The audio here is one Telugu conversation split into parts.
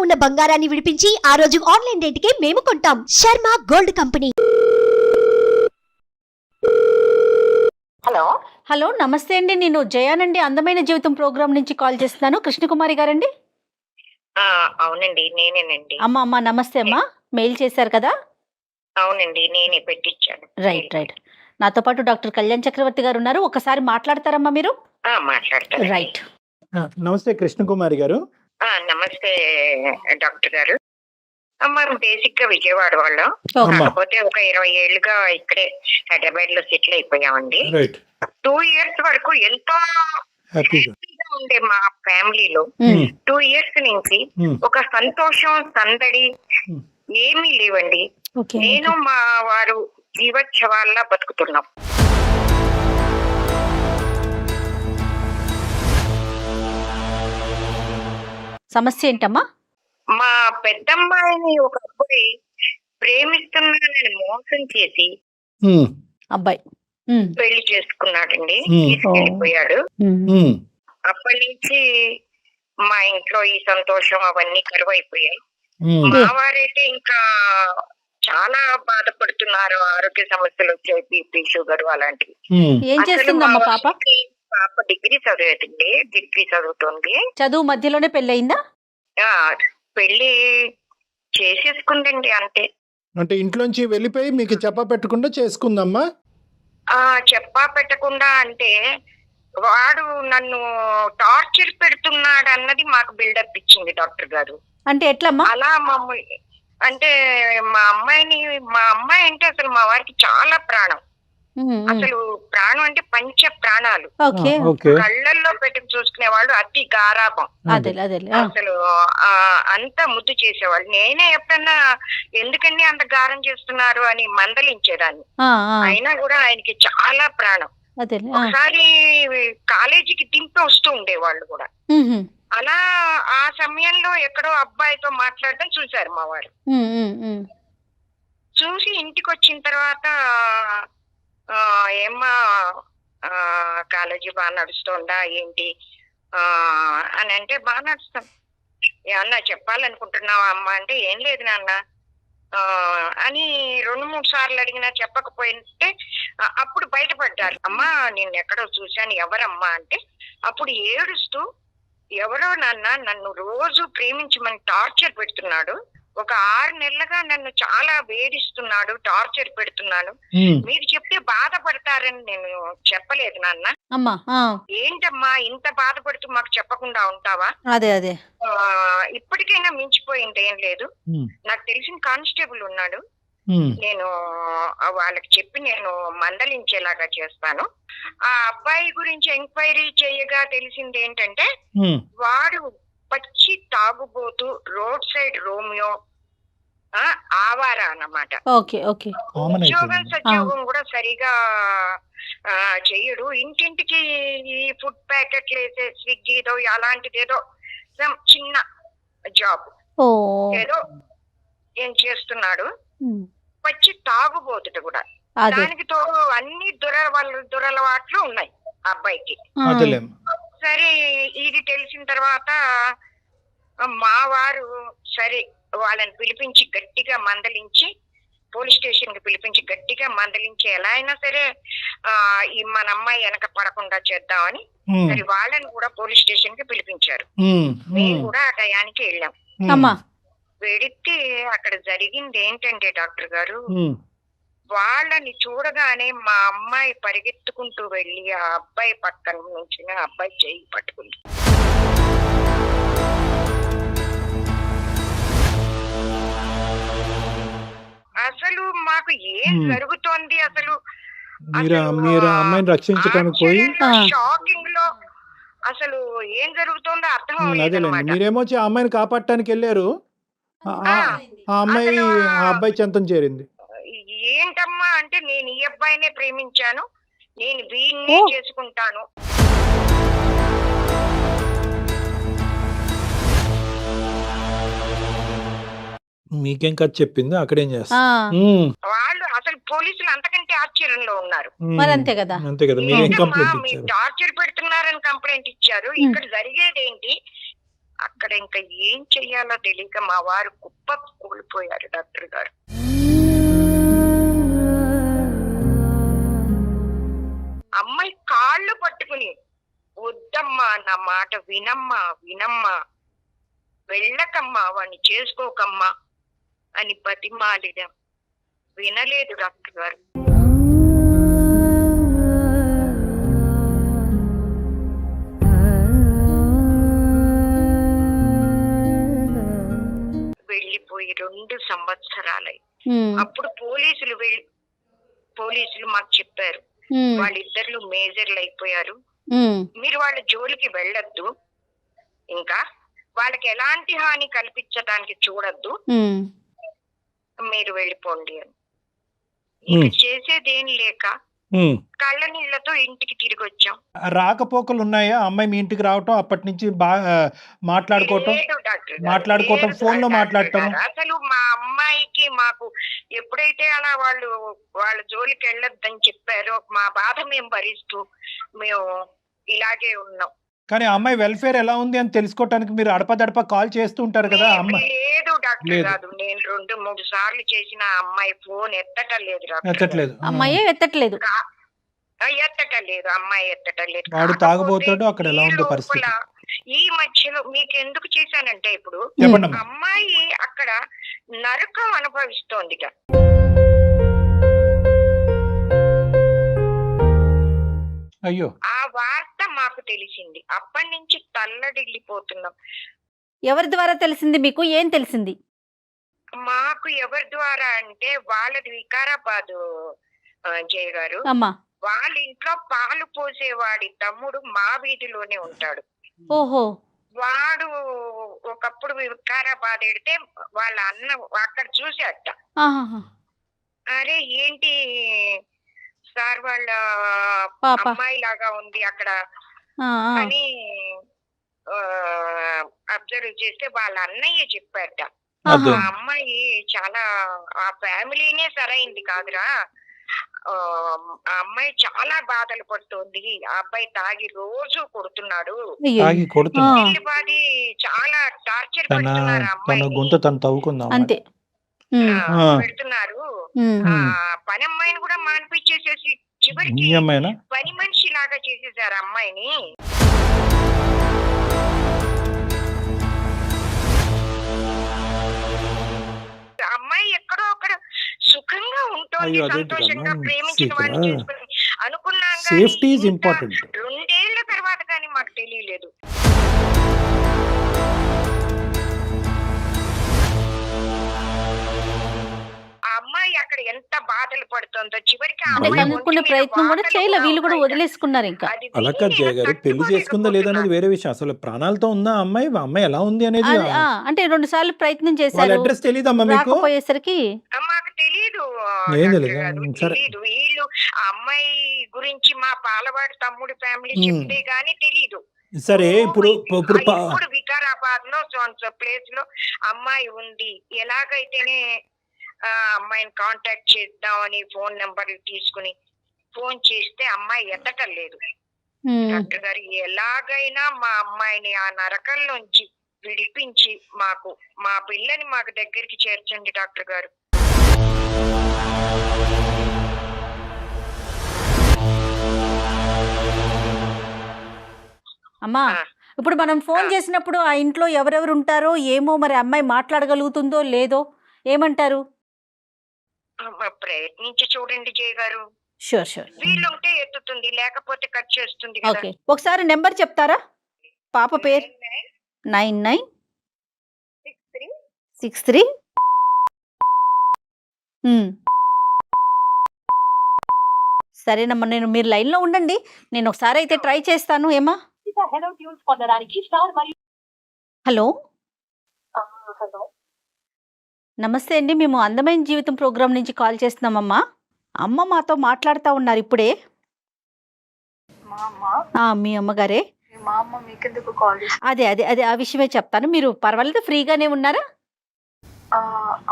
ఉన్న బంగారాన్ని విడిపించి ఆ రోజు ఆన్లైన్ రేటుకే మేము కొంటాం. Sharma gold company. Hello hello నమస్తే అండి, నేను జయానండి, అందమైన జీవితం ప్రోగ్రామ్ నుంచి కాల్ చేస్తున్నాను. కృష్ణకుమారి గారండి? అవునండి, నేనేనండి. అమ్మ నమస్తే అమ్మా, మెయిల్ చేశారు కదా? అవునండి, నేనే పెట్టించాను. రైట్. నాతో పాటు డాక్టర్ కళ్యాణ్ చక్రవర్తి గారు ఉన్నారు, ఒకసారి మాట్లాడతారమ్మా మీరు? మాట్లాడతాను. రైట్. నమస్తే కృష్ణకుమారి గారు. నమస్తే డాక్టర్ గారు. మనం బేసిక్ గా విజయవాడ వాళ్ళం, ఓకే. కాకపోతే ఒక 20 ఏళ్ళుగా ఇక్కడే హైదరాబాద్ లో సెటిల్ అయిపోయామండి. రైట్. 2 years వరకు ఎంతో హ్యాపీగా హ్యాపీగా ఉండే మా ఫ్యామిలీలో 2 years నుంచి ఒక సంతోషం సందడి ఏమీ లేవండి. ఓకే. నేను మా వారు జీవోత్సవాల్లా బతుకుతున్నాం. సమస్య ఏంటమ్మా? మా పెద్దమ్మాయిని ఒక అబ్బాయి ప్రేమిస్తున్నానని మోసం చేసి అబ్బాయి పెళ్లి చేసుకున్నాడండి, తీసుకెళ్ళిపోయాడు. అప్పటి నుంచి మా ఇంట్లో ఈ సంతోషం అవన్నీ కరువైపోయాయి. మా వారైతే ఇంకా చాలా బాధపడుతున్నారు, ఆరోగ్య సమస్యలు వచ్చాయి, బీపీ షుగర్ అలాంటివి. ఏం చేస్తుందమ్మా పాప? పాప డిగ్రీ చదివేదండి, డిగ్రీ చదువుతుంది. చదువు మధ్యలోనే పెళ్ళయిందా? పెళ్లి చేసేసుకుందండి అంతే. అంటే ఇంట్లోంచి వెళ్ళిపోయి మీకు చెప్ప పెట్టకుండా చేసుకుందమ్మా? చెప్పా పెట్టకుండా అంటే వాడు నన్ను టార్చర్ పెడుతున్నాడు అన్నది మాకు బిల్డప్ ఇచ్చింది డాక్టర్ గారు. అంటే ఎట్లమ్మా? అలా మమ్మల్ని అంటే మా అమ్మాయి అంటే అసలు మా వారికి చాలా ప్రాణం. అసలు ప్రాణం అంటే పంచ ప్రాణాలు. కళ్ళల్లో పెట్టుకు చూసుకునేవాళ్ళు, అతి గారాబం. అసలు అంతా ముద్దు చేసేవాళ్ళు. నేనే ఎప్పుడన్నా ఎందుకండి అంత గారం చేస్తున్నారు అని మందలించేదాన్ని, అయినా కూడా ఆయనకి చాలా ప్రాణం. ఒకసారి కాలేజీకి దింపి వస్తూ ఉండేవాళ్ళు కూడా. అలా ఆ సమయంలో ఎక్కడో అబ్బాయితో మాట్లాడడం చూశారు మా వారు. చూసి ఇంటికి వచ్చిన తర్వాత ఏమ్మా కాలేజీ బాగా నడుస్తుందా ఏంటి అని అంటే, బాగా నడుస్తాం. ఏమన్నా చెప్పాలనుకుంటున్నావా అమ్మ అంటే, ఏం లేదు నాన్న అని 2-3 సార్లు అడిగినా చెప్పకపోయింటే అప్పుడు బయటపడ్డారు. అమ్మా నేను ఎక్కడో చూశాను, ఎవరమ్మా అంటే అప్పుడు ఏడుస్తూ, ఎవరో నాన్న నన్ను రోజు ప్రేమించమని టార్చర్ పెడుతున్నాడు, ఒక 6 నెలలుగా నన్ను చాలా వేధిస్తున్నాడు, టార్చర్ పెడుతున్నాను, మీరు చెప్తే బాధపడతారని నేను చెప్పలేదు నాన్న. ఏంటమ్మా ఇంత బాధపడుతూ మాకు చెప్పకుండా ఉంటావా? అదే ఇప్పటికైనా మించిపోయింది ఏం లేదు. నాకు తెలిసిన కానిస్టేబుల్ ఉన్నాడు, నేను వాళ్ళకి చెప్పి నేను మందలించేలాగా చేస్తాను. ఆ అబ్బాయి గురించి ఎంక్వైరీ చేయగా తెలిసింది ఏంటంటే, వాడు పచ్చి తాగుబోతూ, రోడ్ సైడ్ రోమియో, ఆవారా అన్నమాట. ఉద్యోగం సద్యోగం కూడా సరిగా చెయ్యడు. ఇంటింటికి ఈ ఫుడ్ ప్యాకెట్లు వేసే స్విగ్గీదో అలాంటిదేదో చిన్న జాబ్ ఏదో ఏం చేస్తున్నాడు. పచ్చి తాగుబోతుడు కూడా. దానికి తోడు అన్ని దురలవాట్లు ఉన్నాయి ఆ అబ్బాయికి. సరే ఇది తెలిసిన తర్వాత మా వారు సరే వాళ్ళని పిలిపించి గట్టిగా మందలించి, పోలీస్ స్టేషన్ కి పిలిపించి గట్టిగా మందలించి ఎలా అయినా సరే ఈ మన అమ్మాయి వెనక పడకుండా చేద్దామని సరే వాళ్ళని కూడా పోలీస్ స్టేషన్ కి పిలిపించారు. మేము కూడా ఆ టయానికి వెళ్ళాం. వెడితే అక్కడ జరిగింది ఏంటంటే డాక్టర్ గారు, వాళ్ళని చూడగానే మా అమ్మాయి పరిగెత్తుకుంటూ వెళ్ళి ఆ అబ్బాయి పక్కన నుంచి ఆ అబ్బాయి చెయ్యి పట్టుకుంది. అసలు మాకు ఏం జరుగుతోంది, అసలు షాకింగ్ లో అసలు ఏం జరుగుతుందో అర్థం అవ్వలేదు. మీరేమో ఆ అమ్మాయిని కాపాడటానికి వెళ్ళారు, ఆ అమ్మాయి ఆ అబ్బాయి చెంతం చేరింది. ఏంటమ్మా అంటే, నేను ఈ అబ్బాయినే ప్రేమించాను, నేను వీడినే చేసుకుంటాను. మీకేం కథ చెప్పింది, అక్కడేం చేస్తా వాళ్ళు అసలు పోలీసులు అంతకంటే ఆశ్చర్యంలో ఉన్నారు. అంతే కదా. మీరేం కంప్లైంట్ ఇచ్చారు? టార్చర్ పెడుతున్నారని కంప్లైంట్ ఇచ్చారు. ఇక్కడ జరిగేది ఏంటి అక్కడ ఇంకా ఏం చెయ్యాలో తెలియక మా వారు కుప్ప కూలిపోయారు డాక్టర్ గారు. అమ్మాయి కాళ్ళు పట్టుకుని వద్దమ్మా, నా మాట వినమ్మా వినమ్మా, వెళ్ళకమ్మా, వాడిని చేసుకోకమ్మా అని బతిమాలిడం. వినలేదు డాక్టర్ గారు. వెళ్ళిపోయి 2 సంవత్సరాలై. అప్పుడు పోలీసులు మాకు చెప్పారు, వాళ్ళిద్దరు మేజర్లు అయిపోయారు, మీరు వాళ్ళ జోలికి వెళ్ళొద్దు, ఇంకా వాళ్ళకి ఎలాంటి హాని కల్పించడానికి చూడొద్దు, మీరు వెళ్ళిపోండి అని. ఇక చేసేదేం లేక కళ్ళ నీళ్లతో ఇంటికి తిరిగి వచ్చాం. రాకపోకలు ఉన్నాయా అమ్మాయి మీ ఇంటికి రావటం, అప్పటి నుంచి బాగా మాట్లాడుకోవటం, లేదు డాక్టర్ గారు, మాట్లాడుకోవటం, లేదు ఫోన్ లో డాక్టర్ మాట్లాడటం? గారు. అసలు మా అమ్మాయికి మాకు ఎప్పుడైతే అలా వాళ్ళ జోలికి వెళ్ళొద్దని చెప్పారో మా బాధ మేము భరిస్తూ మేము ఇలాగే ఉన్నాం. కానీ అమ్మాయి వెల్ఫేర్ ఎలా ఉంది అని తెలుసుకోవటానికి మీరు అడపదడప కాల్ చేస్తూ ఉంటారు కదా అమ్మాయి? లేదు డాక్టర్ లేదు. గారు, నేను 2-3 సార్లు చేసిన అమ్మాయి ఫోన్ ఎత్తటలేదు డాక్టర్ గారు. ఎత్తట్లేదు. అమ్మాయే ఎత్తట్లేదు. ఎత్తటలేదు, అమ్మాయి ఎత్తటలేదు. వాడు కాకపోతే తాగుబోతాడు, అక్కడ ఎలా ఈ ఉందో లోపల పరిస్థితి. ఈ మధ్యలో మీకు ఎందుకు చేశానంటే, ఇప్పుడు చెప్పండి అమ్మా. అమ్మాయి అక్కడ నరకం అనుభవిస్తోంది. అయ్యో, ఆ వార్త మాకు తెలిసింది. అప్పటి నుంచి తల్లడిల్లిపోతున్నాం. ఎవరి ద్వారా తెలిసింది మీకు? ఏం తెలిసింది? మాకు ఎవరి ద్వారా అంటే, వాళ్ళది వికారాబాద్ జయ గారు. అమ్మా. వాళ్ళ ఇంట్లో పాలు పోసేవాడి తమ్ముడు మా వీధిలోనే ఉంటాడు. ఓహో. వాడు ఒకప్పుడు వికారాబాద్ ఎడితే వాళ్ళ అన్న అక్కడ చూసాట. ఆహాహా. అరే ఏంటి సార్ వాళ్ళ పాప. అమ్మాయి లాగా ఉంది అక్కడ ఆ, ఆ. అని అబ్జర్వ్ చేస్తే వాళ్ళ అన్నయ్య చెప్పాట, ఆహా. ఆ అమ్మాయి చాలా, ఆ ఫ్యామిలీనే సరైంది కాదురా, ఆ అమ్మాయి చాలా బాధలు పడుతోంది, ఆ అబ్బాయి తాగి రోజు కొడుతున్నాడు, అయ్యో. తాగి కొడుతున్నా. ఆ. ఇల్లిపాది చాలా టార్చర్ తన పెడుతున్నారు ఆ తన అమ్మాయిని. గొంతు తను తవ్వుకుందాం. అంతే. ఆ, పెడుతున్నారు. ఆ పని అమ్మాయిని కూడా మానిపించేసేసి చివరికి ఈ అమ్మాయినా? పని మనిషి లాగా చేసేసారు అమ్మాయిని. అమ్మాయి ఎక్కడో అక్కడ సుఖంగా ఉంటుంది, అయ్యో, అదేంటి సంతోషంగా అమ్మా? ప్రేమించిన వాడిని సీత. చేసుకుని అనుకున్నాం. Safety is important. 2 ఏళ్ల తర్వాత కానీ మాకు తెలియలేదు. ఆ అమ్మాయి అక్కడ ఎంత బాధలు పడుతుందో చివరికి ఆ అంటే అమ్మాయి కనుక్కునే ఒంటి మీద ప్రయత్నం కూడా వాతలు చేయలే, వీళ్ళు కూడా ఉన్నాయి. వదిలేసుకున్నారు ఇంకా. అది అలా విని కాదు జయ నేను గారు, పెళ్లి చేసుకుందా లేదా అనేది తట్టుకోలేకపోతున్నాను. వేరే విషయం. అసలు ప్రాణాలతో ఉందా అమ్మాయి? అమ్మాయి ఎలా ఉంది అనేది అది, అంటే 2 సార్లు ప్రయత్నం వాళ్ళ చేశారు, అడ్రస్ తెలియదమ్మా మీకు? రాకపోయేసరికి మాకు తెలీదు ఏం డాక్టర్ తెలీదా? గారు, సరే. తెలీదు. వీళ్ళు ఆ అమ్మాయి గురించి మా పాలవాడి తమ్ముడు ఫ్యామిలీ ఉమ్. చెప్తే గానీ తెలీదు. సరే, ఇప్పుడు ఇప్పుడు ఇప్పుడు వికారాబాద్ లో ప్లేస్ లో అమ్మాయి ఉంది, ఎలాగైతేనే ఆ అమ్మాయిని కాంటాక్ట్ చేద్దామని ఫోన్ నెంబర్లు తీసుకుని ఫోన్ చేస్తే అమ్మాయి ఎత్తటం లేదు. డాక్టర్ గారు, ఎలాగైనా మా అమ్మాయిని ఆ నరకం నుంచి విడిపించి మాకు మా పిల్లని మాకు దగ్గరికి చేర్చండి డాక్టర్ గారు. అమ్మా, ఇప్పుడు మనం ఫోన్ చేసినప్పుడు ఆ ఇంట్లో ఎవరెవరు ఉంటారో ఏమో, మరి అమ్మాయి మాట్లాడగలుగుతుందో లేదో ఏమంటారు? ప్రయత్నించి చూడండి జయ గారు. Sure sure. వీళ్ళుంటే ఎత్తుతుంది, లేకపోతే కట్ చేస్తుంది కదా. ఓకే, ఒకసారి నెంబర్ చెప్తారా? పాప పేరు 9963. సరేనమ్మా, మీరు లైన్లో ఉండండి, నేను ఒకసారి అయితే ట్రై చేస్తాను. ఏమా? హలో. నమస్తే అండి, మేము అందమైన జీవితం ప్రోగ్రాం నుంచి కాల్ చేస్తున్నామమ్మా. అమ్మ మాతో మాట్లాడుతూ ఉన్నారు ఇప్పుడే. మీ అమ్మగారే. అదే అదే అదే ఆ విషయమే చెప్తాను, మీరు పర్వాలేదు, ఫ్రీగానే ఉన్నారా?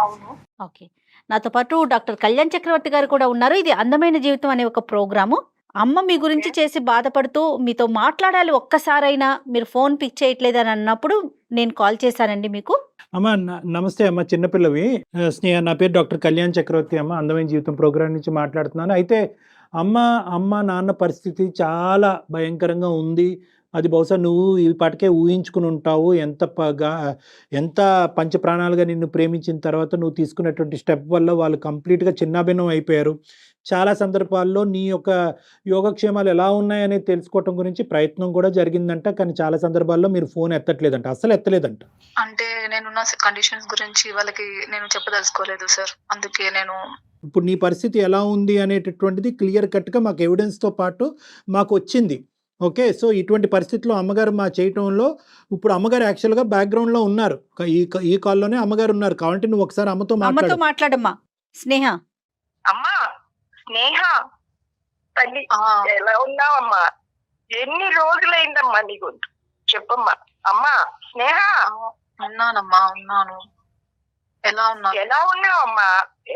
అవును. ఓకే, నాతో పాటు డాక్టర్ కళ్యాణ్ చక్రవర్తి గారు కూడా ఉన్నారు. ఇది అందమైన జీవితం అనే ఒక ప్రోగ్రాము. అమ్మ మీ గురించి చేసి బాధపడుతూ మీతో మాట్లాడాలి ఒక్కసారైనా మీరు ఫోన్ పిక్ చేయట్లేదు అని అన్నప్పుడు నేను కాల్ చేశానండి మీకు. అమ్మ నమస్తే అమ్మ, చిన్నపిల్లవి. స్నేహ, నా పేరు డాక్టర్ కళ్యాణ్ చక్రవర్తి అమ్మ, అందమైన జీవితం ప్రోగ్రాం నుంచి మాట్లాడుతున్నాను. అయితే అమ్మ నాన్న పరిస్థితి చాలా భయంకరంగా ఉంది. అది బహుశా నువ్వు ఈ పాటికే ఊహించుకుని ఉంటావు. ఎంత పంచప్రాణాలుగా నిన్ను ప్రేమించిన తర్వాత నువ్వు తీసుకున్నటువంటి స్టెప్ వల్ల వాళ్ళు కంప్లీట్గా చిన్నాభిన్నం అయిపోయారు. చాలా సందర్భాల్లో నీ యొక్క యోగక్షేమాలు ఎలా ఉన్నాయనేది తెలుసుకోవటం గురించి ప్రయత్నం కూడా జరిగిందంట. కానీ చాలా సందర్భాల్లో మీరు ఫోన్ ఎత్తట్లేదంట, అస్సలు ఎత్తలేదంట. అంటే నేనున్న కండిషన్స్ గురించి వాళ్ళకి నేను చెప్పదలుచుకోలేదు సార్. అందుకే నేను ఇప్పుడు నీ పరిస్థితి ఎలా ఉంది అనేటటువంటిది క్లియర్ కట్గా మాకు ఎవిడెన్స్తో పాటు మాకు వచ్చింది. ఓకే, సో ఇటువంటి పరిస్థితిలో అమ్మగారు మా చేయటంలో ఇప్పుడు అమ్మగారు యాక్చువల్గా బ్యాక్గ్రౌండ్లో ఉన్నారు. ఈ కాల్లోనే అమ్మగారు ఉన్నారు. కావాలంటే నువ్వు ఒకసారి అమ్మతో మాట్లాడమ్మా. స్నేహ, అమ్మా స్నేహ తల్లి, ఎలా ఉన్నావమ్మా? ఎన్ని రోజులైందమ్మా నీకు? చెప్పమ్మా. అమ్మా స్నేహ. ఉన్నానమ్మా, ఉన్నాను. ఎలా ఉన్నావమ్మా?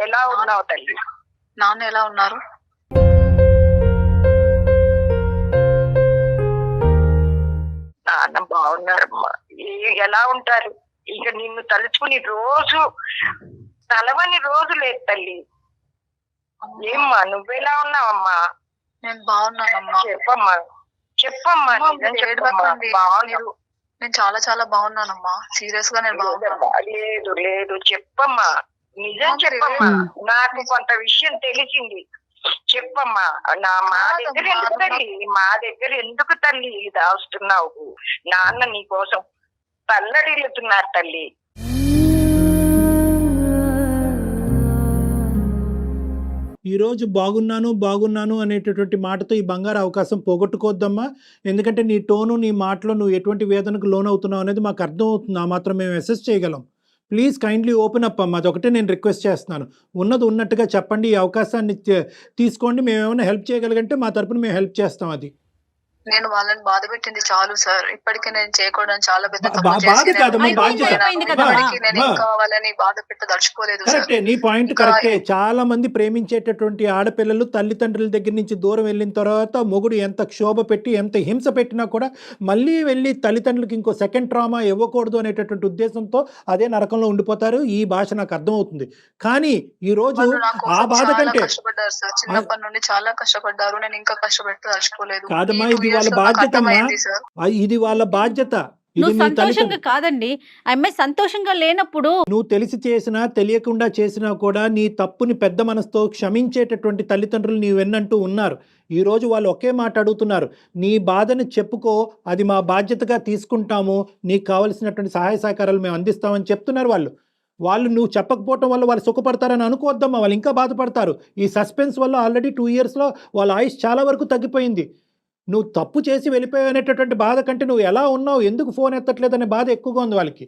ఎలా ఉన్నావు తల్లి? నాన్న ఎలా ఉన్నారు? నాన్న బాగున్నారమ్మా. ఎలా ఉంటారు? ఇక నిన్ను తలుచుకుని రోజు తలవని రోజు లేదు తల్లి. ఏమ్మా నువ్వెలా ఉన్నావమ్మా? నేను బాగున్నానమ్మా. చెప్పమ్మా నిజం చెప్పమ్మా. బాగున్నావు? నేను చాలా చాలా బాగున్నానమ్మా. సీరియస్ గా నేను బాగున్నాను. లేదు చెప్పమ్మా, నిజం చెప్పమ్మా. నాకు కొంత విషయం తెలిసింది, చెప్పమ్మా. మా దగ్గర ఎందుకు తల్లి దాస్తున్నావు? నాన్న నీ కోసం తల్లడిల్లుతున్నారు తల్లి. ఈరోజు బాగున్నాను అనేటటువంటి మాటతో ఈ బంగారు అవకాశం పోగొట్టుకోవద్దమ్మా. ఎందుకంటే నీ టోను, నీ మాటలో నువ్వు ఎటువంటి వేదనకు లోనవుతున్నావు అనేది మాకు అర్థం అవుతుంది. ఆ మాత్రం మేము అసెస్ చేయగలం. ప్లీజ్ కైండ్లీ ఓపెన్ అప్ అమ్మా, అదొకటే నేను రిక్వెస్ట్ చేస్తున్నాను. ఉన్నది ఉన్నట్టుగా చెప్పండి. ఈ అవకాశాన్ని తీసుకోండి. మేము ఏమైనా హెల్ప్ చేయగలిగంటే మా తరపున మేము హెల్ప్ చేస్తాం. అది నేను వాళ్ళని బాధ పెట్టింది చాలు సార్. ఇప్పటికీ నేను చేయకూడదు చాలా పెద్ద వాళ్ళని బాధ పెట్టదలుచుకోలేదు. కరెక్టే, నీ పాయింట్ కరెక్టే. చాలా మంది ప్రేమించేటటువంటి ఆడపిల్లలు తల్లిదండ్రుల దగ్గర నుంచి దూరం వెళ్ళిన తర్వాత మొగుడు ఎంత క్షోభ పెట్టి ఎంత హింస పెట్టినా కూడా మళ్ళీ వెళ్ళి తల్లిదండ్రులకి ఇంకో సెకండ్ ట్రామా ఇవ్వకూడదు అనేటటువంటి ఉద్దేశంతో అదే నరకంలో ఉండిపోతారు. ఈ భాష నాకు అర్థమవుతుంది. కానీ ఈ రోజు ఆ బాధ కంటే కష్టపడ్డారు సార్. చిన్నప్పటి నుండి చాలా కష్టపడ్డారు. నేను ఇంకా కష్టపెట్టదలుచుకోలేదు. కాదమ్మా, ఇది వాళ్ళ బాధ్యత. ఇది వాళ్ళ బాధ్యత. నువ్వు సంతోషంగా కాదండి, అమ్మాయి సంతోషంగా లేనప్పుడు నువ్వు తెలిసి చేసినా తెలియకుండా చేసినా కూడా నీ తప్పుని పెద్ద మనసుతో క్షమించేటటువంటి తల్లిదండ్రులు నీ వెన్నంటూ ఉన్నారు. ఈరోజు వాళ్ళు ఒకే మాట అడుగుతున్నారు, నీ బాధని చెప్పుకో, అది మా బాధ్యతగా తీసుకుంటాము, నీకు కావలసినటువంటి సహాయ సహకారాలు మేము అందిస్తామని చెప్తున్నారు. వాళ్ళు నువ్వు చెప్పకపోవటం వల్ల వాళ్ళు సుఖపడతారని అనుకోవద్దమ్మా, వాళ్ళు ఇంకా బాధపడతారు. ఈ సస్పెన్స్ వల్ల ఆల్రెడీ 2 yearsలో వాళ్ళ ఆయుష్ చాలా వరకు తగ్గిపోయింది. నువ్వు తప్పు చేసి వెళ్ళిపోయావు అనేటటువంటి బాధ కంటే నువ్వు ఎలా ఉన్నావు, ఎందుకు ఫోన్ ఎత్తట్లేదు అనే బాధ ఎక్కువగా ఉంది వాళ్ళకి.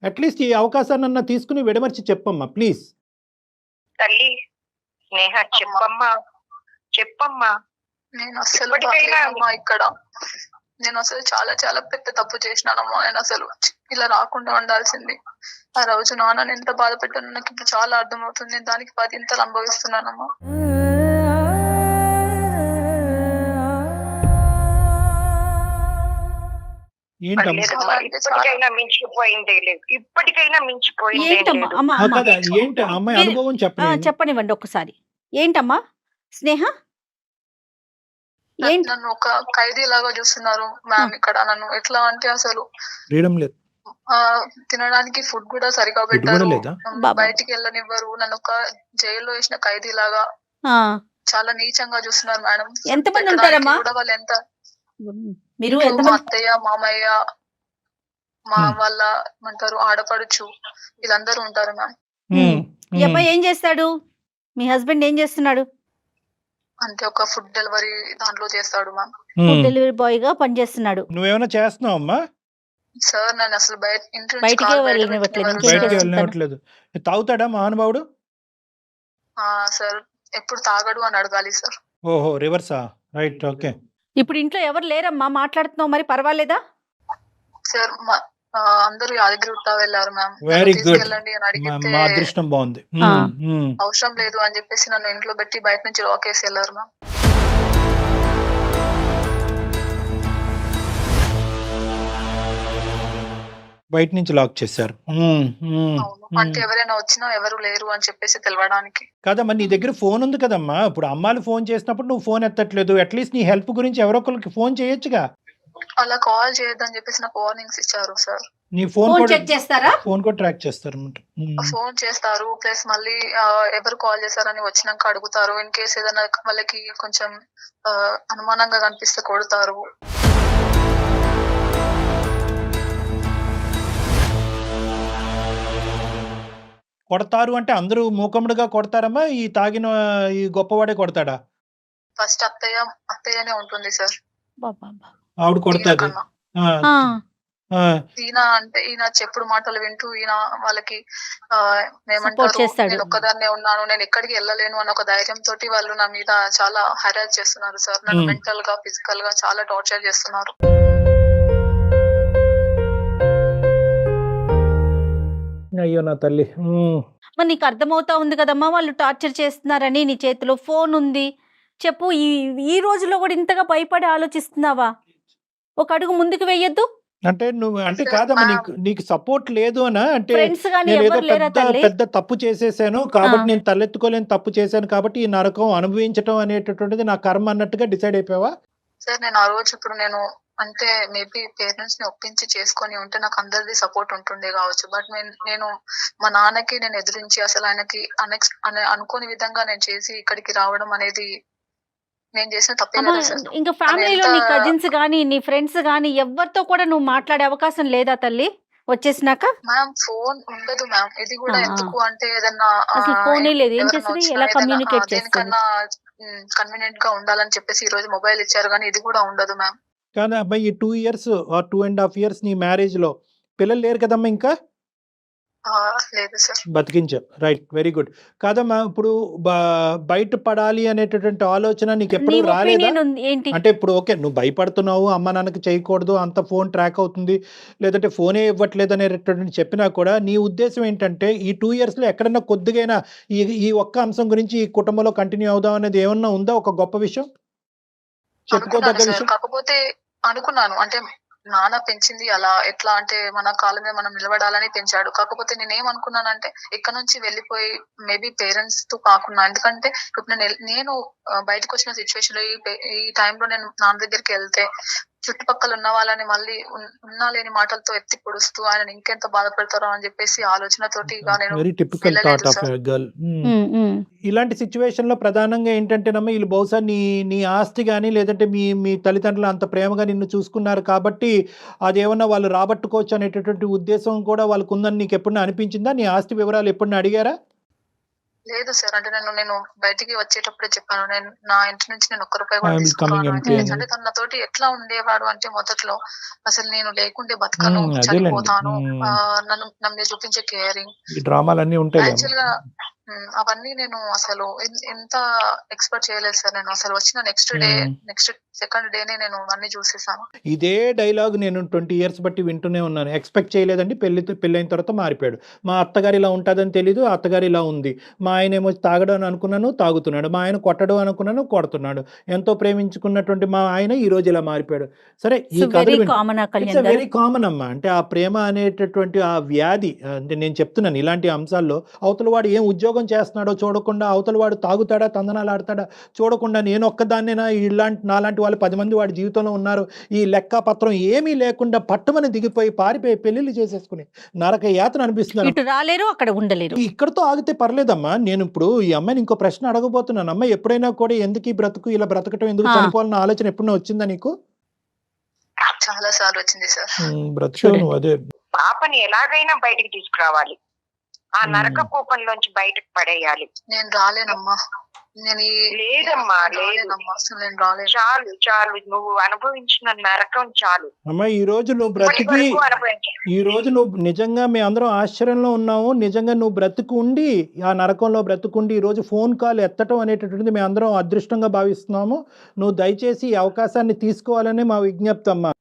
అట్లీస్ట్ ఈ అవకాశాన్ని తీసుకుని విడమర్చి చెప్పమ్మా ప్లీజ్. తల్లి స్నేహ చెప్పమ్మా. నేను అసలు చాలా చాలా పెద్ద తప్పు చేసినానమ్మా. నేను అసలు ఇలా రాకుండా ఉండాల్సింది. ఆ రోజు నాన్న ఎంత బాధ పెట్టాను నాకు ఇప్పుడు చాలా అర్థమవుతుంది. నేను దానికి 10 ఇంతలు అనుభవిస్తున్నానమ్మా. ఇప్పటికైనా మించిపోయింది. అమ్మాయి అనుభవం చెప్పనివ్వండి ఒక్కసారి. ఏంటమ్మా స్నేహ? నన్ను ఒక ఖైదీ లాగా చూస్తున్నారు మ్యామ్ ఇక్కడ. నన్ను ఎట్లా అంటే అసలు తినడానికి ఫుడ్ కూడా సరిగా పెట్టారు, బయటికి వెళ్ళనివ్వరు. నన్ను ఒక జైల్లో వేసిన ఖైదీ లాగా చాలా నీచంగా చూస్తున్నారు మేడం. ఎంతమంది ఉంటారమ్మా? వాళ్ళు ఎంత మీరు మా అత్తయ్య, మామయ్య, మా వాళ్ళ ఏమంటారు ఆడపడుచు, వీళ్ళందరూ ఉంటారు మ్యామ్. ఈ అబ్బాయి ఏం చేస్తాడు? మీ హస్బెండ్ ఏం చేస్తున్నాడు? అంటే ఒక ఫుడ్ డెలివరీ దాంట్లో చేస్తాడు మ్యామ్. ఫుడ్ డెలివరీ బాయ్ గా పనిచేస్తున్నాడు. నువ్వేమైనా చేస్తున్నావు అమ్మా? సార్ నన్ను అసలు బయటికే వెళ్ళనివ్వట్లేదు. తాగుతాడా మహానుభావుడు? సార్ ఎప్పుడు తాగడు అని అడగాలి సార్. ఓహో, రివర్సా? Right, okay. ఇప్పుడు ఇంట్లో ఎవరు లేరమ్మా, మాట్లాడుతున్నావు మరి పర్వాలేదా? సార్ అందరూ యాదగిరి గుట్ట వెళ్ళారు మ్యామ్. వెరీ గుడ్, వెళ్ళండి అని అడిగితే మా అదృష్టం బాగుంది. అవసరం లేదు అని చెప్పేసి నన్ను ఇంట్లో పెట్టి బయట నుంచి లాక్ వేసి వెళ్ళారు మ్యామ్. బయట నుంచి లాక్ చేశారు. అవును. అంటే ఎవరైనా వచ్చినా ఎవరు లేరు అని చెప్పేసి తెలవడానికి. కాదమ్మా, నీ దగ్గర ఫోన్ ఉంది కదమ్మా. ఇప్పుడు అమ్మాలు ఫోన్ చేసినప్పుడు నువ్వు ఫోన్ ఎత్తట్లేదు. అట్లీస్ట్ నీ హెల్ప్ గురించి ఎవరో ఒకరికి ఫోన్ చేయొచ్చుగా. అలా కాల్ చేయొద్దని చెప్పేసి నాకు వార్నింగ్స్ ఇచ్చారు సార్. నీ ఫోన్ ఫోన్ కూడా చెక్ చేస్తారా? ఫోన్ కూడా ట్రాక్ చేస్తారు అన్నమాట. ఫోన్ చేస్తారు, ప్లస్ మళ్ళీ ఎవరు కాల్ చేశారని వచ్చినాక అడుగుతారు. ఇన్ కేస్ ఏదైనా వాళ్ళకి కొంచెం అనుమానంగా కనిపిస్తే కొడతారు. కొడతారు అంటే అందరూ మూకముడుగా కొడతారమ్మా? ఈ తాగిన ఈ గొప్పవాడే కొడతాడా? ఫస్ట్ అత్తయ్యనే ఉంటుంది సార్. బాబా. ఆవిడ కొడతాది. కన్నా. ఆ, ఆ, ఈయన చెప్పుడు మాటలు వింటూ ఈయన వాళ్ళకి సపోర్ట్ ఏమంటారు, చేస్తాడు. నేను ఒక్కదాన్నే ఉన్నాను, నేను ఎక్కడికి వెళ్ళలేను అన్న ఒక ధైర్యం తోటి వాళ్ళు నా మీద చాలా హెరాస్ చేస్తున్నారు సార్. నన్ను మెంటల్ గా ఫిజికల్ గా చాలా టార్చర్ చేస్తున్నారు. అయ్యో నా తల్లి. మరి నీకు అర్థమవుతా ఉంది కదమ్మా వాళ్ళు టార్చర్ చేస్తున్నారని. నీ చేతిలో ఫోన్ ఉంది. చెప్పు, ఈ రోజుల్లో కూడా ఇంతగా భయపడి ఆలోచిస్తున్నావా? ఒక అడుగు ముందుకు వెయ్యొద్దు. అంటే నువ్వు అంటే కాదమ్మా, నీకు సపోర్ట్ లేదు అనా? అంటే ఫ్రెండ్స్ గానీ నేను ఏదో ఎవరు లేరా తల్లి? పెద్ద తప్పు చేసేసాను కాబట్టి నేను తలెత్తుకోలేని తప్పు చేశాను కాబట్టి ఈ నరకం అనుభవించడం అనేటటువంటిది నా కర్మ అన్నట్టుగా డిసైడ్ అయిపోయావా? సార్ నేను ఆ రోజు ఇప్పుడు నేను అంటే మేబీ పేరెంట్స్ ని ఒప్పించి చేసుకొని ఉంటే నాకు అందరిది సపోర్ట్ ఉంటుండే కావచ్చు. బట్ నేను మా నాన్నకి నేను ఎదురించి అసలు ఆయనకి అనుకోని విధంగా నేను చేసి ఇక్కడికి రావడం అనేది నేను చేసిన తప్పే అమ్మా, కదా సార్. ఇంకా ఫ్యామిలీలో నీ కజిన్స్ గానీ నీ ఫ్రెండ్స్ గానీ ఎవరితో కూడా నువ్వు మాట్లాడే అవకాశం లేదా తల్లి వచ్చేసినాక? మ్యామ్ ఫోన్ ఉండదు మ్యామ్. ఇది కూడా ఎందుకు అంటే ఏదన్నా అసలు ఫోనే లేదు. ఏం ఎవరైనా చేస్తుంది? వచ్చినా ఎలా ఏదైనా కమ్యూనికేట్ చేస్తుంది? దేనికన్నా కన్వీనియంట్ గా ఉండాలని చెప్పేసి ఈ రోజు మొబైల్ ఇచ్చారు, కానీ ఇది కూడా ఉండదు మ్యామ్. కానీ అబ్బాయి ఈ 2 years ఆర్ 2.5 years నీ మ్యారేజ్ లో పిల్లలు లేరు కదమ్మా ఇంకా? లేదు సార్. బతికించావు. Right, very good. కాదమ్మా, ఇప్పుడు బయట పడాలి అనేటటువంటి ఆలోచన నీకు ఎప్పుడు నీ రాలేదా? ఒపీనియన్ ఏంటి? అంటే ఇప్పుడు ఓకే, నువ్వు భయపడుతున్నావు, అమ్మ నాన్నకి చేయకూడదు, అంత ఫోన్ ట్రాక్ అవుతుంది, లేదంటే ఫోనే ఇవ్వట్లేదు అనేటటువంటి చెప్పినా కూడా నీ ఉద్దేశం ఏంటంటే ఈ 2 years లో ఎక్కడన్నా కొద్దిగైనా ఈ ఒక్క అంశం గురించి ఈ కుటుంబంలో కంటిన్యూ అవుదాం అనేది ఏమన్నా ఉందా? ఒక గొప్ప విషయం చెప్పుకోదగ్గ విషయం? కాకపోతే అనుకున్నాను అంటే నాన్న పెంచింది అలా ఎట్లా అంటే మన కాళ్ళ మీద మనం నిలబడాలని పెంచాడు. కాకపోతే నేనేమనుకున్నానంటే ఇక్కడ నుంచి వెళ్ళిపోయి మేబీ పేరెంట్స్ తో కాకుండా, ఎందుకంటే ఇప్పుడు నేను బయటకు వచ్చిన సిచ్యువేషన్ లో ఈ టైంలో నేను నాన్న దగ్గరికి వెళ్తే చుట్టుపక్కల ఉన్న వాళ్ళని మళ్ళీ ఉన్నా లేని మాటలతో ఎత్తి పొడుస్తూ ఆయన ఇంకెంత బాధపడతారో అని చెప్పేసి ఆలోచనతోటి ఇక నేను very typical thought of a girl. ఇలాంటి సిచ్యువేషన్ లో ప్రధానంగా ఏంటంటేనమ్మా, వీళ్ళు బహుశా నీ ఆస్తి కానీ లేదంటే మీ తల్లిదండ్రులు అంత ప్రేమగా నిన్ను చూసుకున్నారు కాబట్టి అదేమన్నా వాళ్ళు రాబట్టుకోవచ్చు అనేటటువంటి ఉద్దేశం కూడా వాళ్ళకు ఉందని నీకు ఎప్పుడైనా అనిపించిందా? నీ ఆస్తి వివరాలు ఎప్పుడైనా అడిగారా? లేదు సార్. అంటే నేను బయటికి వచ్చేటప్పుడే చెప్పాను, నేను నా ఇంటి నుంచి నేను ఒక్క రూపాయి కూడా I am తీసుకున్నాను coming అంటే empty. తన నాతోటి ఎట్లా ఉండేవాడు అంటే మొదట్లో అసలు నేను లేకుంటే బతకను, అదేలేండి. చనిపోతాను, నన్ను మీద చూపించే కేరింగ్ ఈ డ్రామాలన్నీ ఉంటాయి. యాక్చువల్ గా అవన్నీ నేను అసలు ఎంత ఎక్స్పెక్ట్ చేయలేదు సార్. నేను అసలు వచ్చిన నెక్స్ట్ సెకండ్ డేనే నేను అన్ని చూసేసాను. ఇదే డైలాగ్ నేను 20 years బట్టి వింటూనే ఉన్నాను. ఎక్స్పెక్ట్ చేయలేదండి, పెళ్ళైన తర్వాత మారిపోయాడు. మా అత్తగారు ఇలా ఉంటుందని తెలీదు, అత్తగారు ఇలా ఉంది. మా ఆయన ఏమో తాగడం అని అనుకున్నాను, తాగుతున్నాడు. మా ఆయన కొట్టడం అనుకున్నాను, కొడుతున్నాడు. ఎంతో ప్రేమించుకున్నటువంటి మా ఆయన ఈ రోజు ఇలా మారిపోయాడు. సరే, ఈ కథ వెరీ కామన్ అమ్మా. అంటే ఆ ప్రేమ అనేటటువంటి ఆ వ్యాధి, అంటే నేను చెప్తున్నాను ఇలాంటి అంశాల్లో అవతల వాడు ఏం ఉద్యోగం చేస్తున్నాడో చూడకుండా, అవతల వాడు తాగుతాడా తందనాలు ఆడతాడా చూడకుండా, నేను ఒక్కదాన్నేనా నాలాంటి వాళ్ళు 10 మంది వాడి జీవితంలో ఉన్నారు, ఈ లెక్క పత్రం ఏమీ లేకుండా పట్టుమని దిగిపోయి పారిపోయి పెళ్లిళ్ళు చేసేసుకుని నరక యాతన అనిపిస్తుంది. ఇటు రాలేరు, అక్కడ ఉండలేరు. ఇక్కడతో ఆగితే పర్లేదమ్మా. నేను ఇప్పుడు ఈ అమ్మాయిని ఇంకో ప్రశ్న అడగబోతున్నాను. అమ్మాయి ఎప్పుడైనా కూడా ఎందుకు ఈ బ్రతుకు, ఇలా బ్రతకటం ఎందుకు, చనిపోవాలన్న ఆలోచన ఎప్పుడైనా వచ్చిందా నీకు? చాలా సార్లు వచ్చింది సార్. బ్రతుకు అదే పాపని ఎలాగైనా బయటికి తీసుకురావాలి, ఆ నరక కూపంలోంచి బయటకు పడేయాలి. నేను రాలేనమ్మా. లేదమ్మా, అసలు నేను రాలేను. చాలు నువ్వు అనుభవించిన నరకం చాలు. అమ్మా, ఈ రోజు నువ్వు బ్రతికి, ఈ రోజు నువ్వు నిజంగా మేము అందరం ఆశ్చర్యంలో ఉన్నాము. నిజంగా నువ్వు బ్రతుకుండి, ఆ నరకంలో బ్రతుకుండి ఈ రోజు ఫోన్ కాల్ ఎత్తటం అనేటటువంటిది మేము అందరం అదృష్టంగా భావిస్తున్నాము. నువ్వు దయచేసి ఈ అవకాశాన్ని తీసుకోవాలని మా విజ్ఞప్తి అమ్మా.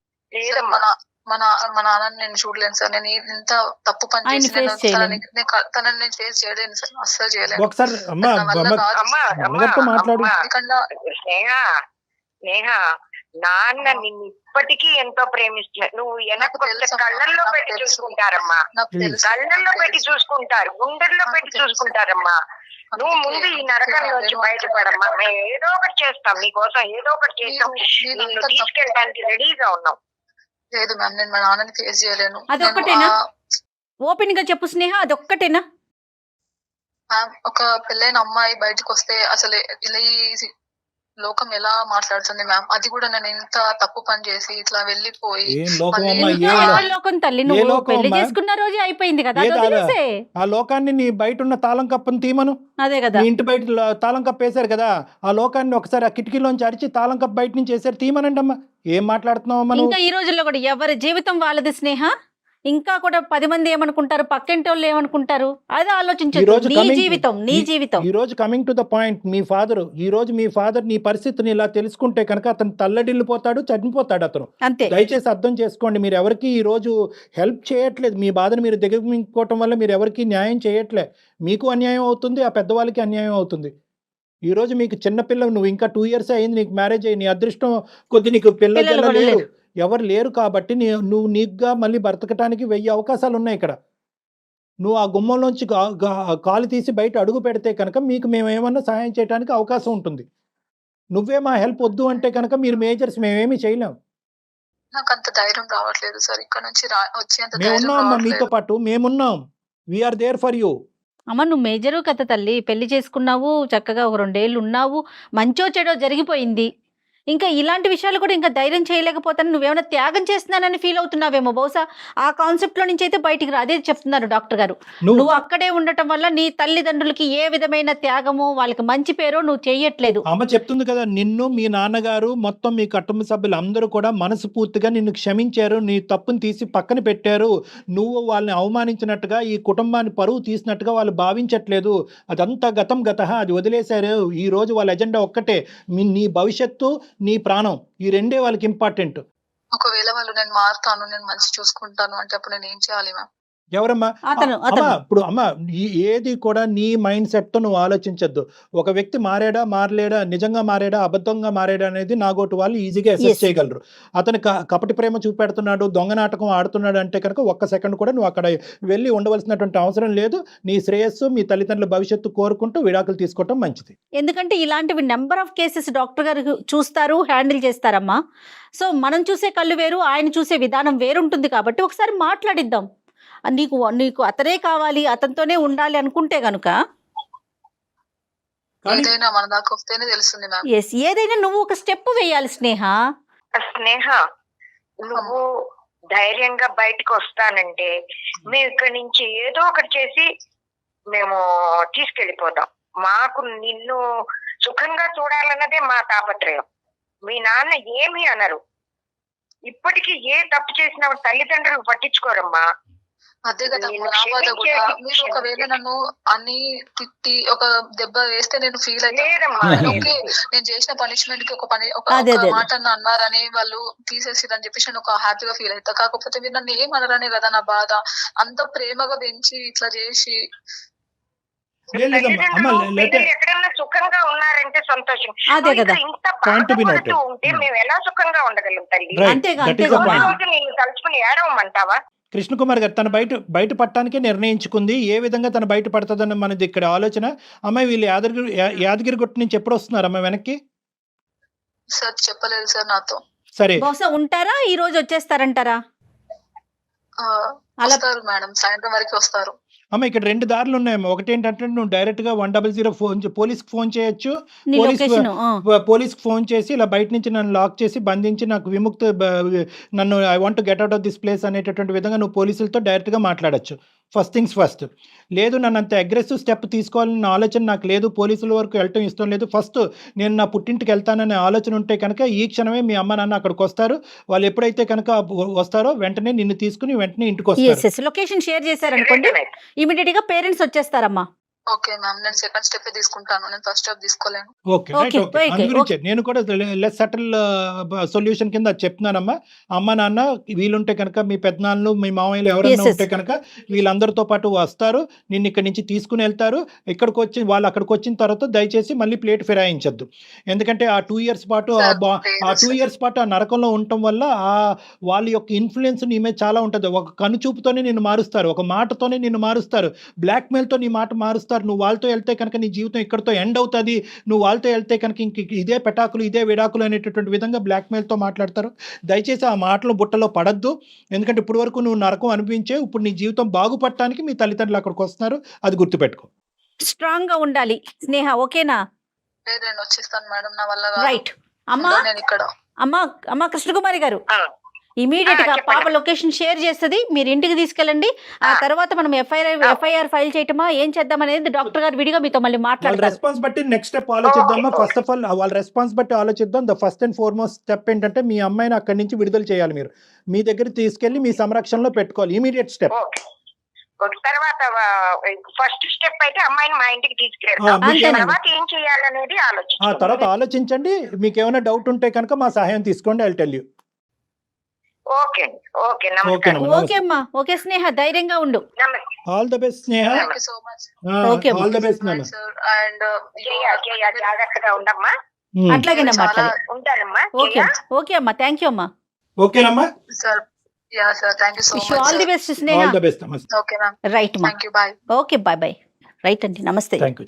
మా నాన్నని నేను చూడలేను సార్. నేను ఇంత తప్పు పని చేసి తనని నేను ఫేస్ చేయలేను సార్, అస్సలు చేయలేను. ఒకసారి మాట్లాడు. నేహ, నాన్న నిన్ను ఇప్పటికీ ఎంతో ప్రేమిస్తున్నారు. నువ్వు నాకు వెనక్కి తెలుసమ్మా, కళ్ళల్లో నాకు పెట్టి తెలుసు. చూసుకుంటారమ్మా, నాకు తెలుసు. కళ్ళల్లో పెట్టి చూసుకుంటారు, గుండెల్లో నాకు పెట్టి తెలుసు. చూసుకుంటారమ్మా. నువ్వు ముందు ఈ నరకం నుంచి బయటపడమ్మా. మేము ఏదో ఒకటి చేస్తాం నీకోసం, ఏదో ఒకటి చేస్తాం. నేను నిన్ను అంత తీసుకెళ్ళడానికి రెడీగా ఉన్నాం. లేదు మ్యామ్, నేను మా నాన్నని ఫేస్ చేయలేను. అదొక్కటేనా? ఓపెన్ గా చెప్పు స్నేహ, అదొక్కటేనా? మ్యామ్, ఒక పెళ్ళైన అమ్మాయి బయటకు వస్తే అసలు ఇలా ఈ లోకం ఎలా మాట్లాడుతుంది మ్యామ్? అది కూడా నేను ఎంత తప్పు పని చేసి ఇట్లా వెళ్ళిపోయి ఏం లోకం మళ్ళీ అమ్మా, ఇంకా ఏ ఎవరి లోకం తల్లి, నువ్వు లోకం పెళ్లి అమ్మా? చేసుకున్న రోజే అయిపోయింది కదా, అది ఏది అలా? వదిలేసే. ఆ లోకాన్ని నీ బయట ఉన్న తాళం కప్పని తీమను. అదే కదా. మీ ఇంటి బయట తాళం కప్పు వేశారు కదా, ఆ లోకాన్ని ఒకసారి ఆ కిటికీలోంచి అరిచి తాళం కప్పు బయట నుంచి వేసారు, తీమనండి అమ్మా. ఏం మాట్లాడుతున్నావు అమ్మా నువ్వు? ఇంకా ఈ రోజుల్లో కూడా ఎవరి జీవితం వాళ్ళది స్నేహ. ఇంకా కూడా 10 మంది ఏమనుకుంటారు, పక్కింటి వాళ్ళు ఏమనుకుంటారు, అది ఈ ఆలోచించదు. రోజు నీ coming- జీవితం నీ జీవితం. ఈ రోజు coming to the point, me father నీ పరిస్థితిని ఇలా తెలుసుకుంటే కనుక అతను తల్లడిల్లిపోతాడు, చనిపోతాడు అతను. అంతే. దయచేసి అర్థం చేసుకోండి. మీరు ఎవరికి ఈ రోజు హెల్ప్ చేయట్లేదు. మీ బాధను మీరు దిగమించుకోవటం వల్ల మీరు ఎవరికి న్యాయం చేయట్లే. మీకు అన్యాయం అవుతుంది, ఆ పెద్దవాళ్ళకి అన్యాయం అవుతుంది. ఈ రోజు మీకు చిన్నపిల్ల, నువ్వు ఇంకా 2 years అయింది నీకు మ్యారేజ్ అయ్యి, నీ అదృష్టం కొద్ది నీకు పిల్లలు పిల్లలు కూడా లేరు, లేరు. ఎవరు లేరు కాబట్టి నువ్వు నీకుగా మళ్ళీ బ్రతకటానికి 1000 అవకాశాలు ఉన్నాయి ఇక్కడ. నువ్వు ఆ గుమ్మంలోంచి కాలు తీసి బయట అడుగు పెడితే కనుక మీకు మేము ఏమన్నా సహాయం చేయడానికి అవకాశం ఉంటుంది. నువ్వే మా హెల్ప్ వద్దు అంటే కనుక మీరు మేజర్స్ మేమేమీ చేయలేం. నాకు అంత ధైర్యం రావట్లేదు సార్. ఇక్కడ నుంచి వచ్చేంత ధైర్యం మేమున్నాం అమ్మా, మీతో రావట్లేదు. పాటు మేమున్నాం. We are there for you. అమ్మ నువ్వు మేజరు కథ తల్లి, పెళ్లి చేసుకున్నావు, చక్కగా ఒక 2 ఏళ్ళు ఉన్నావు, మంచో చెడో జరిగిపోయింది. ఇంకా ఇలాంటి విషయాలు కూడా ఇంకా ధైర్యం చేయలేకపోతాను, నువ్వేమైనా త్యాగం చేస్తున్నానని ఫీల్ అవుతున్నావేమో. బహుశా ఆ కాన్సెప్ట్లో నుంచి అయితే బయటికి రా. అదే చెప్తున్నారు డాక్టర్ గారు. నువ్వు అక్కడే ఉండటం వల్ల నీ తల్లిదండ్రులకి ఏ విధమైన త్యాగమో, వాళ్ళకి మంచి పేరో నువ్వు చెయ్యట్లేదు. అమ్మ చెప్తుంది కదా, నిన్ను మీ నాన్నగారు మొత్తం మీ కుటుంబ సభ్యులు అందరూ కూడా మనస్ఫూర్తిగా నిన్ను క్షమించారు, నీ తప్పుని తీసి పక్కన పెట్టారు. నువ్వు వాళ్ళని అవమానించినట్టుగా, ఈ కుటుంబాన్ని పరువు తీసినట్టుగా వాళ్ళు భావించట్లేదు. అదంతా గతం గతః, అది వదిలేశారు. ఈ రోజు వాళ్ళ ఎజెండా ఒక్కటే, నీ భవిష్యత్తు, నీ ప్రాణం, ఈ రెండే వాళ్ళకి ఇంపార్టెంట్. ఒకవేళ వాళ్ళు నేను మారుతాను, నేను మంచి చూసుకుంటాను అంటే అప్పుడు నేను ఏం చేయాలి మ్యామ్? ఎవరమ్మా? అతను ఇప్పుడు ఏది కూడా నీ మైండ్ సెట్ తో నువ్వు ఆలోచించద్దు. ఒక వ్యక్తి మారాడా మారలేడా, నిజంగా మారాడా అబద్ధంగా మారాడా అనేది నాగోటి వాళ్ళు ఈజీగా అసెస్ చేయగలరు. అతను కపటి ప్రేమ చూపెడుతున్నాడు, దొంగ నాటకం ఆడుతున్నాడు అంటే కనుక ఒక్క సెకండ్ కూడా నువ్వు అక్కడ వెళ్ళి ఉండవలసినటువంటి అవసరం లేదు. నీ శ్రేయస్సు, మీ తల్లిదండ్రుల భవిష్యత్తు కోరుకుంటూ విడాకులు తీసుకోవటం మంచిది. ఎందుకంటే ఇలాంటివి నెంబర్ ఆఫ్ కేసెస్ డాక్టర్ గారు చూస్తారు, హ్యాండిల్ చేస్తారమ్మా. సో మనం చూసే కళ్ళు వేరు, ఆయన చూసే విధానం వేరుంటుంది. కాబట్టి ఒకసారి మాట్లాడిద్దాం. నీకు అతనే కావాలి, అతనితోనే ఉండాలి అనుకుంటే గనుక ఏదైనా మన దాకా వస్తేనే తెలుస్తుంది మ్యామ్. ఎస్, ఏదైనా నువ్వు ఒక స్టెప్ వేయాలి స్నేహ. స్నేహ, నువ్వు ధైర్యంగా బయటకు వస్తానంటే మేము ఇక్కడి నుంచి ఏదో ఒకటి చేసి మేము తీసుకెళ్ళిపోతాం. మాకు నిన్ను సుఖంగా చూడాలన్నదే మా తాపత్రయం. మీ నాన్న ఏమీ అనరు. ఇప్పటికీ ఏ తప్పు చేసినా తల్లిదండ్రులు పట్టించుకోరమ్మా. అదే కదా నా బాధ కూడా. మీరు ఒకవేళ నన్ను అన్ని తిట్టి ఒక దెబ్బ వేస్తే నేను ఫీల్ అవుతాను. ఓకే, నేను చేసిన పనిష్మెంట్ కి ఒక మాట అన్నారని వాళ్ళు తీసేసిరని చెప్పేసి నేను ఒక హ్యాపీగా ఫీల్ అవుతా. కాకపోతే మీరు నన్ను ఏమనరనే కదా నా బాధ. అంత ప్రేమగా పెంచి ఇట్లా చేసి ఎక్కడైనా సుఖంగా ఉన్నారంటే సంతోషం. అదే కదా, ఇంత బాధపడుతూ ఉంటే మేము ఎలా సుఖంగా ఉండగలం తల్లి? నేను తలుచుకుని ఏడవమంటావా? కృష్ణకుమార్ గారు తన బయట పట్టడానికే నిర్ణయించుకుంది. ఏ విధంగా తన బయట పడుతుందని మనది ఇక్కడ ఆలోచన. అమ్మాయి వీళ్ళు యాదగిరిగుట్ట నుంచి ఎప్పుడు వస్తున్నారు అమ్మాయి వెనక్కి? సార్ చెప్పలేదు సార్ నాతో. సరే, బహుశా ఉంటారా, ఈ రోజు వచ్చేస్తారంటారా? వస్తారు మేడం, సాయంత్రం వరకు వస్తారు. అమ్మ ఇక్కడ 2 దారులు ఉన్నాయమ్మా. ఒకటి ఏంటంటే నువ్వు డైరెక్ట్ గా 100 పోలీస్కి ఫోన్ చేయొచ్చు. పోలీస్కి ఫోన్ చేసి ఇలా బయట నుంచి నన్ను లాక్ చేసి బంధించి నాకు నన్ను I want to get out of this place అనేటటువంటి విధంగా నువ్వు పోలీసులతో డైరెక్ట్గా మాట్లాడచ్చు. First things first. లేదు, నన్ను అంత అగ్రెసివ్ స్టెప్ తీసుకోవాలన్న ఆలోచన నాకు లేదు, పోలీసుల వరకు వెళ్ళటం ఇష్టం లేదు, ఫస్ట్ నేను నా పుట్టింటికి వెళ్తాననే ఆలోచన ఉంటే కనుక ఈ క్షణమే మీ అమ్మ నాన్న అక్కడికి వస్తారు. వాళ్ళు ఎప్పుడైతే కనుక వస్తారో వెంటనే నిన్ను తీసుకుని వెంటనే ఇంటికి వస్తారు. లొకేషన్ షేర్ చేశారనుకోండి, ఇమీడియట్ గా పేరెంట్స్ వచ్చేస్తారమ్మా. ఓకే మ్యామ్, నేను సెకండ్ స్టెప్ తీసుకుంటాను, నేను ఫస్ట్ స్టెప్ తీసుకోలేను. Okay right. Okay, okay okay, అందు గురించే నేను కూడా లెస్ సటిల్ సొల్యూషన్ కింద చెప్తున్నానమ్మా. అమ్మ నాన్న వీలుంటే కనుక మీ పెద్దనాన్నలు మీ మామయ్యలు ఎవరైనా Yes, yes. ఉంటే కనుక వీళ్ళందరితో పాటు వస్తారు, నిన్ను ఇక్కడి నుంచి తీసుకుని వెళ్తారు. వాళ్ళు అక్కడికి వచ్చిన తర్వాత దయచేసి మళ్ళీ ప్లేట్ ఫిరాయించద్దు. ఎందుకంటే ఆ 2 years పాటు Sir, ఆ 2 years పాటు ఆ నరకంలో ఉండటం వల్ల వాళ్ళ యొక్క ఇన్ఫ్లుయెన్స్ నీ మీద చాలా ఉంటుంది. ఒక కనుచూపుతోనే నిన్ను మారుస్తారు, ఒక మాటతోనే నిన్ను మారుస్తారు, బ్లాక్మెయిల్తో నీ మాట మారుస్తారు. నువ్వు వాళ్ళతో వెళ్తే కనుక నీ జీవితం ఇక్కడితో ఎండ్ అవుతుంది, నువ్వు వాళ్ళతో వెళ్తే కనుక ఇంక ఇదే పెటాకులు ఇదే విడాకులు అనేటటువంటి విధంగా బ్లాక్మెయిల్తో మాట్లాడతారు. దయచేసి ఆ మాటలు బుట్టలో పడద్దు. ఎందుకంటే ఇప్పుడు వరకు నువ్వు నరకం అనిపించే, ఇప్పుడు నీ జీవితం బాగుపడటానికి మీ తల్లిదండ్రులు అక్కడికి వస్తున్నారు, అది గుర్తుపెట్టుకో. స్ట్రాంగ్ గా ఉండాలి స్నేహ, ఓకేనా? లేదు నేను వచ్చేస్తాను మేడం, నా వల్ల కాదు. రైట్ అమ్మా. నేను ఇక్కడ అమ్మా కృష్ణకుమారి గారు, ఆ, ఇమీడియట్ గా చెప్పండి. పాప లొకేషన్ షేర్ చేస్తుంది, మీరు ఇంటికి తీసుకెళ్ళండి. ఆ తర్వాత మనం ఎఫ్ఐఆర్ ఫైల్ చేయటమా ఏం చేద్దాం అనేది డాక్టర్ గారు విడిగా మీతో మళ్ళీ వాళ్ళ మాట్లాడతారు. రెస్పాన్స్ బట్టి నెక్స్ట్ స్టెప్ ఆలోచిద్దామా. Okay, ఫస్ట్ ఆఫ్ ఆల్ వాళ్ళ రెస్పాన్స్ బట్టి ఆలోచిద్దాం. The first and foremost step ఏంటంటే మీ అమ్మాయిని అక్కడి నుంచి విడుదల చేయాలి. మీరు మీ దగ్గర తీసుకెళ్లి మీ సంరక్షణలో పెట్టుకోవాలి. Immediate step. ఓకే. ఓకే. తర్వాత ఫస్ట్ స్టెప్ అయితే అమ్మాయిని మా ఇంటికి తీసుకెళ్తాం. అంతేనండి. తర్వాత ఏం చేయాలనేది ఆ ఆలోచించాం. తర్వాత ఆలోచించండి. మీకు ఏమైనా డౌట్ ఉంటే కనుక మా సహాయం తీసుకోండి. I tell you. ఓకే అండి. ఓకే. ఓకే నమస్కారం. నమస్తే. ఓకే అమ్మా, ఓకే స్నేహ, ధైర్యంగా ఉండు. నమస్తే. All the best Sneha. Thank you so much Okay, all the best నాన్న. సార్. అండ్ జయ జాగ్రత్తగా ఉండమ్మా. అట్లాగేనమ్మా, అట్లాగే. ఉంటానమ్మా. ఓకే జయ. ఓకే అమ్మా, థ్యాంక్ యూ అమ్మా. ఓకేనమ్మా. Sir, yeah sir, thank you so wish all the much. Best Sneha. All the best. నమస్తే. ఓకే మ్యామ్, రైట్ అమ్మా, thank you, bye. Okay bye bye. Right అండి, నమస్తే. Thank you.